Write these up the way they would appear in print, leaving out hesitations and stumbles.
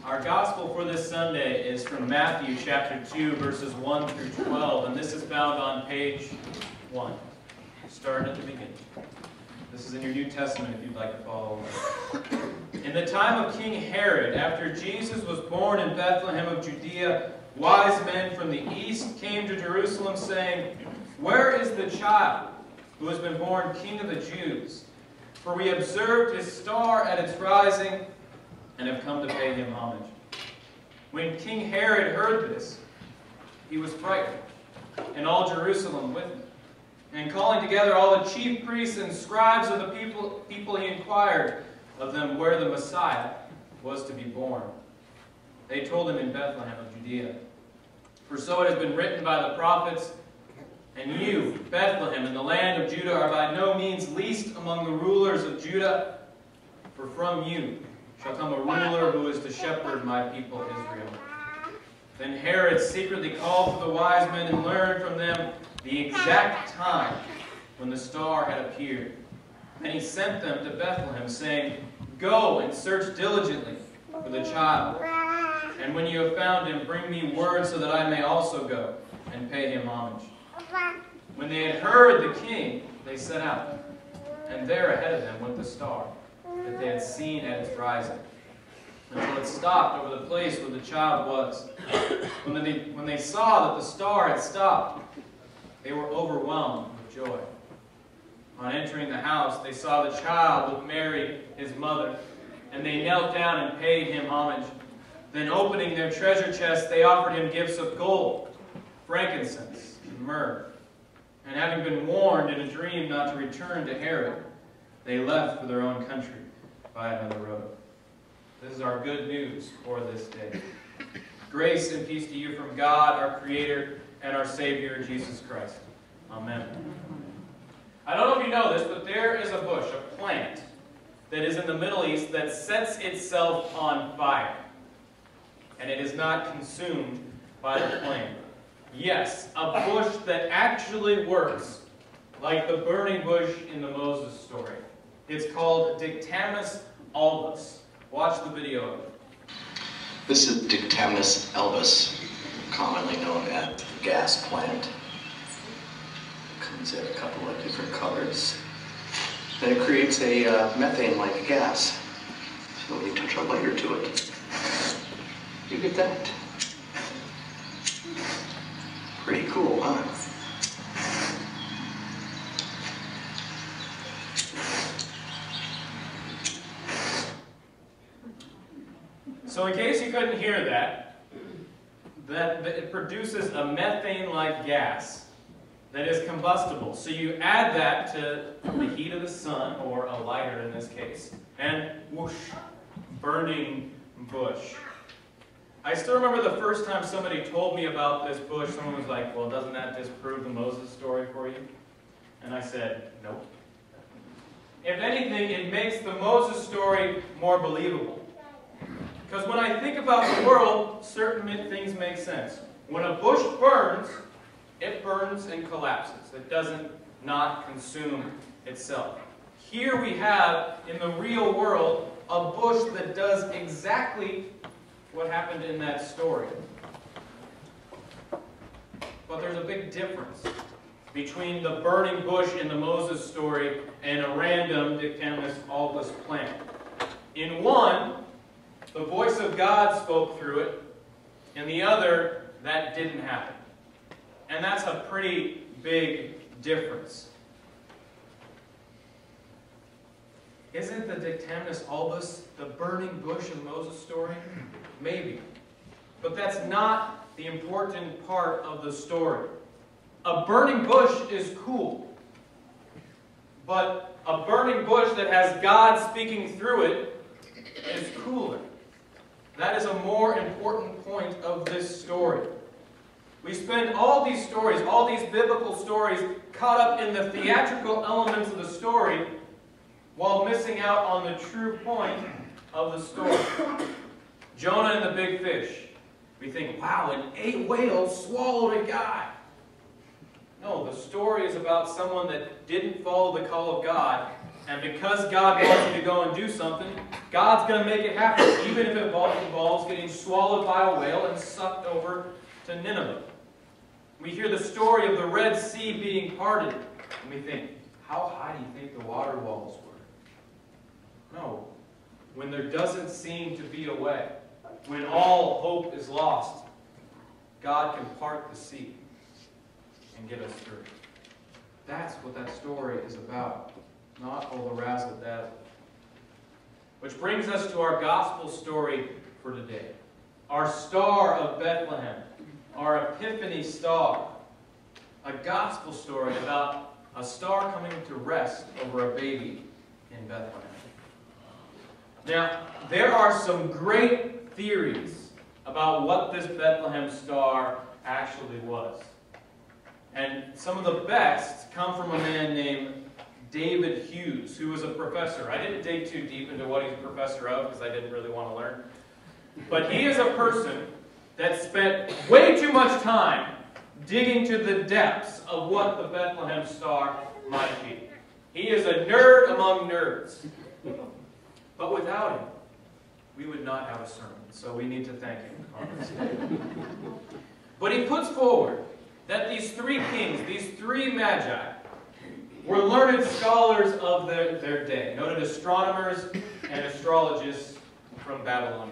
Our gospel for this Sunday is from Matthew chapter 2, verses 1 through 12, and this is found on page 1, starting at the beginning. This is in your New Testament if you'd like to follow along. In the time of King Herod, after Jesus was born in Bethlehem of Judea, wise men from the east came to Jerusalem saying, "Where is the child who has been born King of the Jews? For we observed his star at its rising and have come to pay him homage." When King Herod heard this, he was frightened, and all Jerusalem with him. And calling together all the chief priests and scribes of the people, he inquired of them where the Messiah was to be born. They told him, "In Bethlehem of Judea. For so it has been written by the prophets, and you, Bethlehem, in the land of Judah, are by no means least among the rulers of Judah, for from you shall come a ruler who is to shepherd my people Israel." Then Herod secretly called for the wise men and learned from them the exact time when the star had appeared. And he sent them to Bethlehem, saying, "Go and search diligently for the child. And when you have found him, bring me word so that I may also go and pay him homage." When they had heard the king, they set out. And there ahead of them went the star that they had seen at its rising, until it stopped over the place where the child was. When they saw that the star had stopped, they were overwhelmed with joy. On entering the house, they saw the child with Mary, his mother, and they knelt down and paid him homage. Then opening their treasure chests, they offered him gifts of gold, frankincense, and myrrh. And having been warned in a dream not to return to Herod, they left for their own country by another road. This is our good news for this day. Grace and peace to you from God, our Creator, and our Savior, Jesus Christ. Amen. I don't know if you know this, but there is a bush, a plant, that is in the Middle East that sets itself on fire. And it is not consumed by the flame. Yes, a bush that actually works like the burning bush in the Moses story. It's called Dictamnus albus. Watch the video of it. This is Dictamnus albus, commonly known as the gas plant. It comes in a couple of different colors. And it creates a methane-like gas. So when you touch a lighter to it, you get that. Pretty cool, huh? So in case you couldn't hear that it produces a methane-like gas that is combustible. So you add that to the heat of the sun, or a lighter in this case, and whoosh, burning bush. I still remember the first time somebody told me about this bush. Someone was like, "Well, doesn't that disprove the Moses story for you?" And I said, "Nope." If anything, it makes the Moses story more believable. Because when I think about the world, certain things make sense. When a bush burns, it burns and collapses. It doesn't not consume itself. Here we have, in the real world, a bush that does exactly what happened in that story. But there's a big difference between the burning bush in the Moses story and a random Dictamnus albus plant. In one, the voice of God spoke through it. In the other, that didn't happen. And that's a pretty big difference. Isn't the Dictamnus albus the burning bush in Moses' story? Maybe. But that's not the important part of the story. A burning bush is cool. But a burning bush that has God speaking through it is cooler. That is a more important point of this story. We spend all these stories, all these biblical stories, caught up in the theatrical elements of the story while missing out on the true point of the story. Jonah and the big fish. We think, wow, and 8 whales swallowed a guy. No, the story is about someone that didn't follow the call of God, and because God wants you to go and do something, God's going to make it happen, even if it involves getting swallowed by a whale and sucked over to Nineveh. We hear the story of the Red Sea being parted, and we think, how high do you think the water walls were? No. When there doesn't seem to be a way, when all hope is lost, God can part the sea and get us through. That's what that story is about, not all the razzle-dazzle. Which brings us to our gospel story for today. Our Star of Bethlehem, our Epiphany star. A gospel story about a star coming to rest over a baby in Bethlehem. Now, there are some great theories about what this Bethlehem star actually was. And some of the best come from a man named David Hughes, who was a professor. I didn't dig too deep into what he's a professor of because I didn't really want to learn. But he is a person that spent way too much time digging to the depths of what the Bethlehem star might be. He is a nerd among nerds. But without him, we would not have a sermon. So we need to thank him, honestly. But he puts forward that these three kings, these three magi, were learned scholars of their day, noted astronomers and astrologists from Babylon.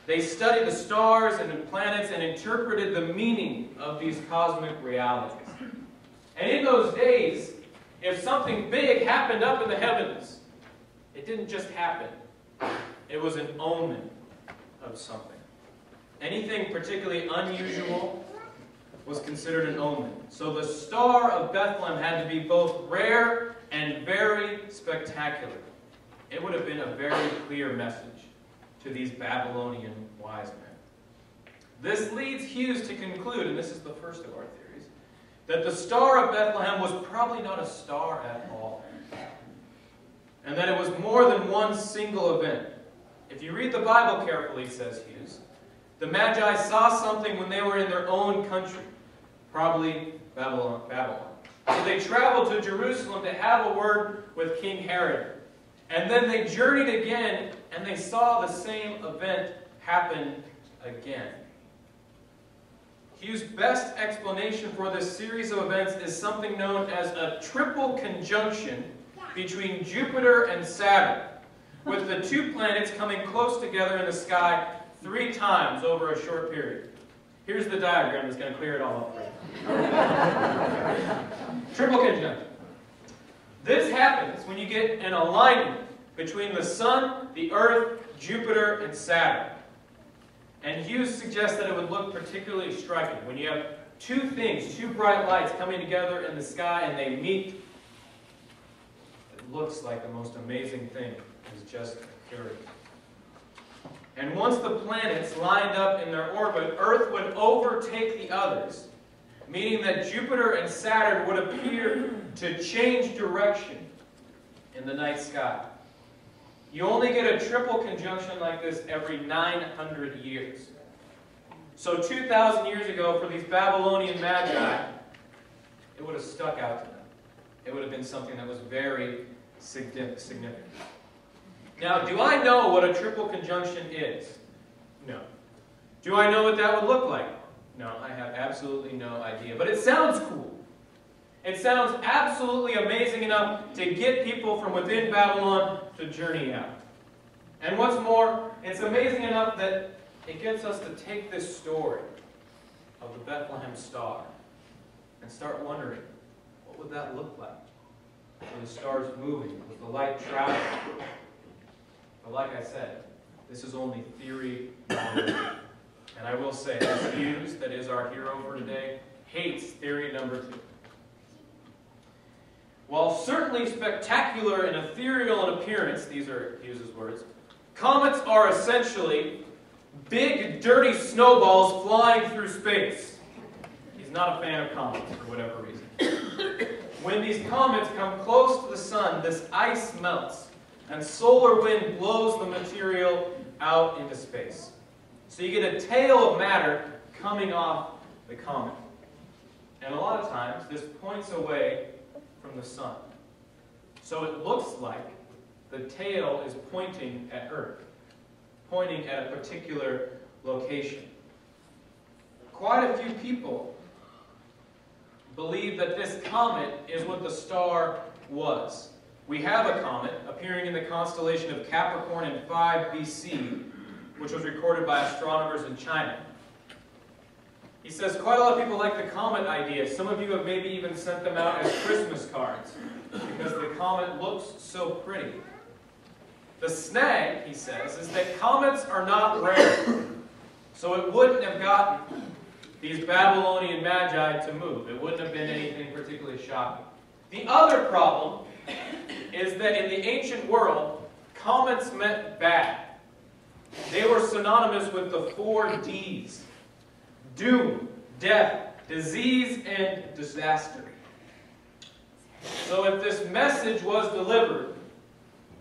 They studied the stars and the planets and interpreted the meaning of these cosmic realities. And in those days, if something big happened up in the heavens, it didn't just happen. It was an omen of something. Anything particularly unusual was considered an omen. So the Star of Bethlehem had to be both rare and very spectacular. It would have been a very clear message to these Babylonian wise men. This leads Hughes to conclude, and this is the first of our theories, that the Star of Bethlehem was probably not a star at all, and that it was more than one single event. If you read the Bible carefully, says Hughes, the Magi saw something when they were in their own country, probably Babylon. So they traveled to Jerusalem to have a word with King Herod. And then they journeyed again, and they saw the same event happen again. Hughes' best explanation for this series of events is something known as a triple conjunction between Jupiter and Saturn, with the two planets coming close together in the sky 3 times over a short period. Here's the diagram that's going to clear it all up for you. Triple conjunction. This happens when you get an alignment between the Sun, the Earth, Jupiter, and Saturn. And Hughes suggests that it would look particularly striking when you have two things, two bright lights coming together in the sky and they meet. It looks like the most amazing thing has just occurred. And once the planets lined up in their orbit, Earth would overtake the others, meaning that Jupiter and Saturn would appear to change direction in the night sky. You only get a triple conjunction like this every 900 years. So 2,000 years ago, for these Babylonian magi, it would have stuck out to them. It would have been something that was very significant. Now, do I know what a triple conjunction is? No. Do I know what that would look like? No, I have absolutely no idea. But it sounds cool. It sounds absolutely amazing enough to get people from within Babylon to journey out. And what's more, it's amazing enough that it gets us to take this story of the Bethlehem star and start wondering, what would that look like? Were the stars moving? Was the light traveling? But like I said, this is only theory number 1. And I will say, that Hughes, that is our hero for today, hates theory number 2. While certainly spectacular and ethereal in appearance, these are Hughes' words, comets are essentially big, dirty snowballs flying through space. He's not a fan of comets for whatever reason. When these comets come close to the sun, this ice melts, and solar wind blows the material out into space. So you get a tail of matter coming off the comet. And a lot of times, this points away from the sun. So it looks like the tail is pointing at Earth, pointing at a particular location. Quite a few people believe that this comet is what the star was. We have a comet appearing in the constellation of Capricorn in 5 BC, which was recorded by astronomers in China. He says quite a lot of people like the comet idea. Some of you have maybe even sent them out as Christmas cards because the comet looks so pretty. The snag, he says, is that comets are not rare, so it wouldn't have gotten these Babylonian magi to move. It wouldn't have been anything particularly shocking. The other problem is that in the ancient world, comets meant bad. They were synonymous with the 4 Ds: doom, death, disease, and disaster. So if this message was delivered,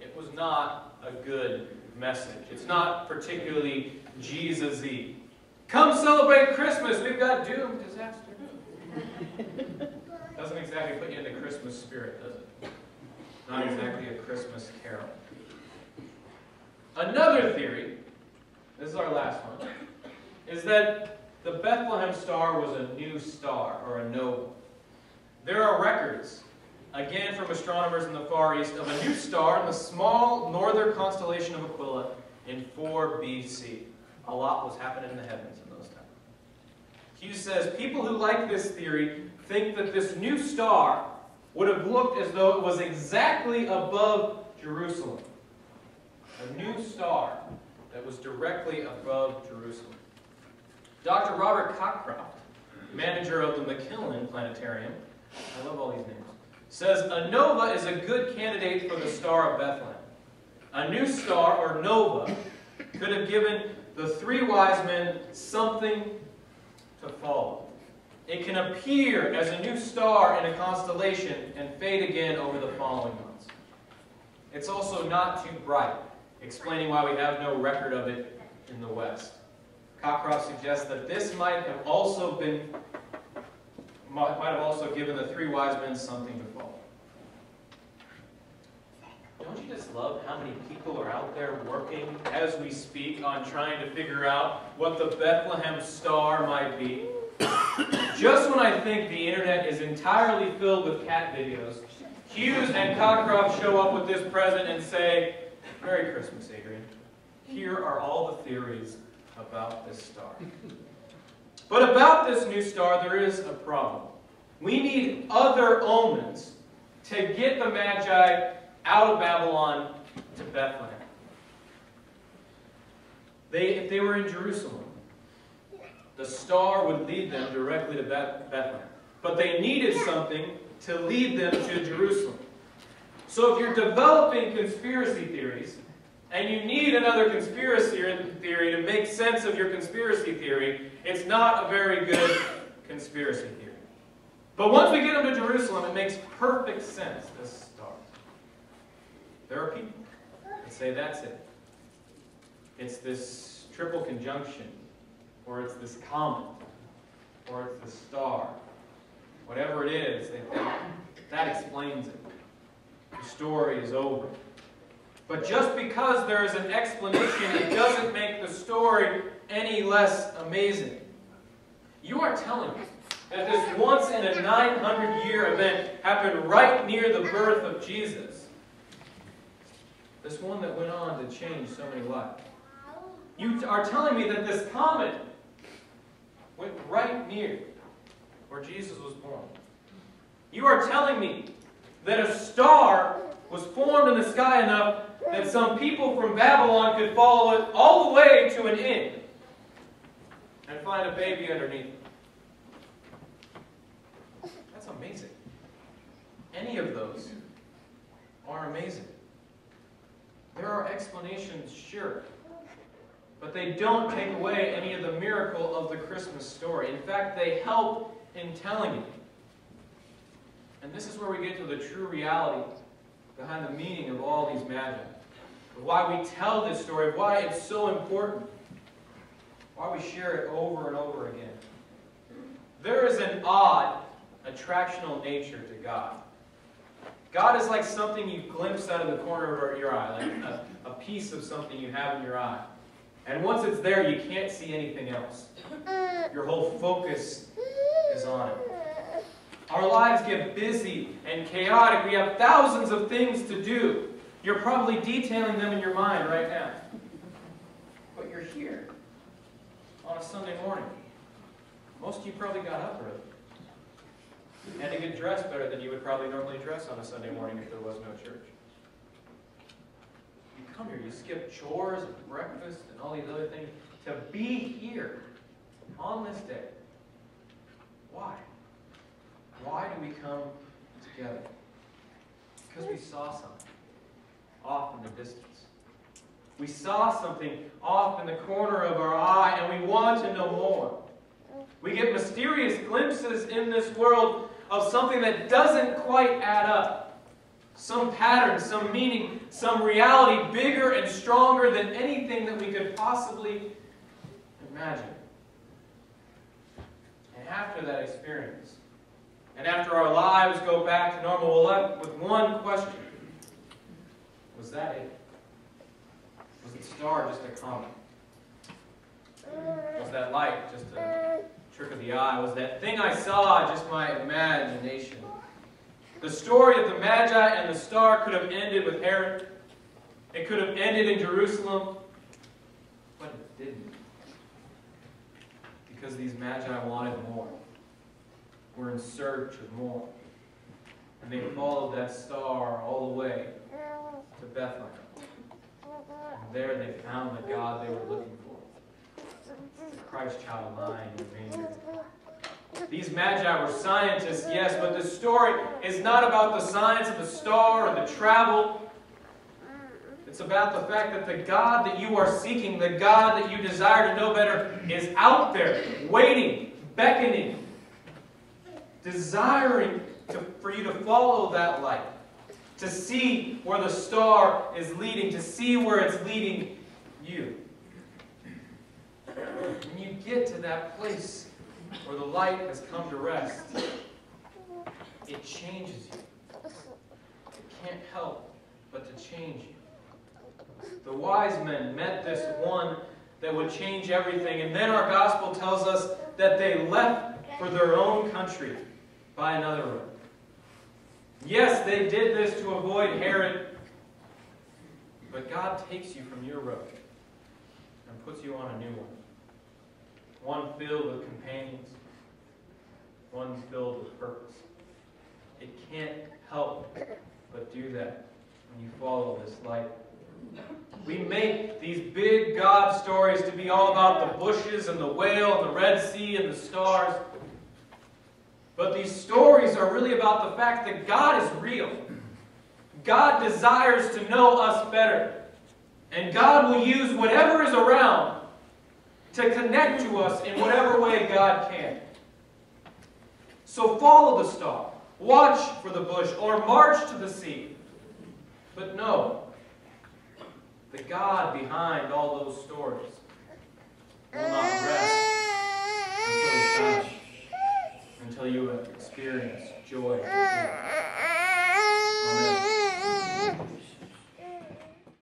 it was not a good message. It's not particularly Jesus-y. Come celebrate Christmas. We've got doom, disaster. Doesn't exactly put you in the Christmas spirit, does it? Not exactly a Christmas carol. Another theory, this is our last one, is that the Bethlehem star was a new star, or a nova. There are records, again from astronomers in the Far East, of a new star in the small northern constellation of Aquila in 4 BC. A lot was happening in the heavens in those times. Hughes says, people who like this theory think that this new star would have looked as though it was exactly above Jerusalem. A new star that was directly above Jerusalem. Dr. Robert Cockcroft, manager of the McKinley Planetarium, I love all these names, says a nova is a good candidate for the Star of Bethlehem. A new star, or nova, could have given the 3 wise men something to follow. It can appear as a new star in a constellation and fade again over the following months. It's also not too bright, explaining why we have no record of it in the West. Cockcroft suggests that this might have also given the 3 wise men something to follow. Don't you just love how many people are out there working as we speak on trying to figure out what the Bethlehem star might be? Just when I think the internet is entirely filled with cat videos, Hughes and Cockcroft show up with this present and say, "Merry Christmas, Adrian. Here are all the theories about this star." But about this new star, there is a problem. We need other omens to get the Magi out of Babylon to Bethlehem. If they were in Jerusalem, the star would lead them directly to Bethlehem. But they needed something to lead them to Jerusalem. So if you're developing conspiracy theories, and you need another conspiracy theory to make sense of your conspiracy theory, it's not a very good conspiracy theory. But once we get them to Jerusalem, it makes perfect sense, this star. There are people that say that's it. It's this triple conjunction, or it's this comet, or it's the star. Whatever it is, they think that explains it. The story is over. But just because there is an explanation, it doesn't make the story any less amazing. You are telling me that this once in a 900-year event happened right near the birth of Jesus. This one that went on to change so many lives. You are telling me that this comet went right near where Jesus was born. You are telling me that a star was formed in the sky enough that some people from Babylon could follow it all the way to an inn and find a baby underneath it. That's amazing. Any of those are amazing. There are explanations, sure, but they don't take away any of the miracle of the Christmas story. In fact, they help in telling it. And this is where we get to the true reality behind the meaning of all these magi. Of why we tell this story, of why it's so important. Why we share it over and over again. There is an odd, attractional nature to God. God is like something you glimpse out of the corner of your eye, like a piece of something you have in your eye. And once it's there, you can't see anything else. Your whole focus is on it. Our lives get busy and chaotic. We have thousands of things to do. You're probably detailing them in your mind right now. But you're here on a Sunday morning. Most of you probably got up early. And to get dressed better than you would probably normally dress on a Sunday morning if there was no church. You come here, you skip chores and breakfast and all these other things to be here on this day. Why? Why do we come together? Because we saw something off in the distance. We saw something off in the corner of our eye and we want to know more. We get mysterious glimpses in this world of something that doesn't quite add up. Some pattern, some meaning, some reality bigger and stronger than anything that we could possibly imagine. And after that experience, and after our lives go back to normal, we're left with one question. Was that it? Was the star just a comet? Was that light just a trick of the eye? Was that thing I saw just my imagination? The story of the Magi and the star could have ended with Herod. It could have ended in Jerusalem. But it didn't. Because these Magi wanted more. Were in search of more. And they followed that star all the way to Bethlehem. And there they found the God they were looking for. The Christ child lying in the manger. These Magi were scientists, yes, but the story is not about the science of the star or the travel. It's about the fact that the God that you are seeking, the God that you desire to know better, is out there, waiting, beckoning, desiring for you to follow that light, to see where the star is leading, to see where it's leading you. When you get to that place where the light has come to rest, it changes you. It can't help but to change you. The wise men met this one that would change everything, and then our gospel tells us that they left for their own country by another road. Yes, they did this to avoid Herod, but God takes you from your road and puts you on a new one. One filled with companions, one filled with purpose. It can't help but do that when you follow this light. We make these big God stories to be all about the bushes and the whale and the Red Sea and the stars. But these stories are really about the fact that God is real. God desires to know us better. And God will use whatever is around to connect to us in whatever way God can. So follow the star, watch for the bush, or march to the sea. But know the God behind all those stories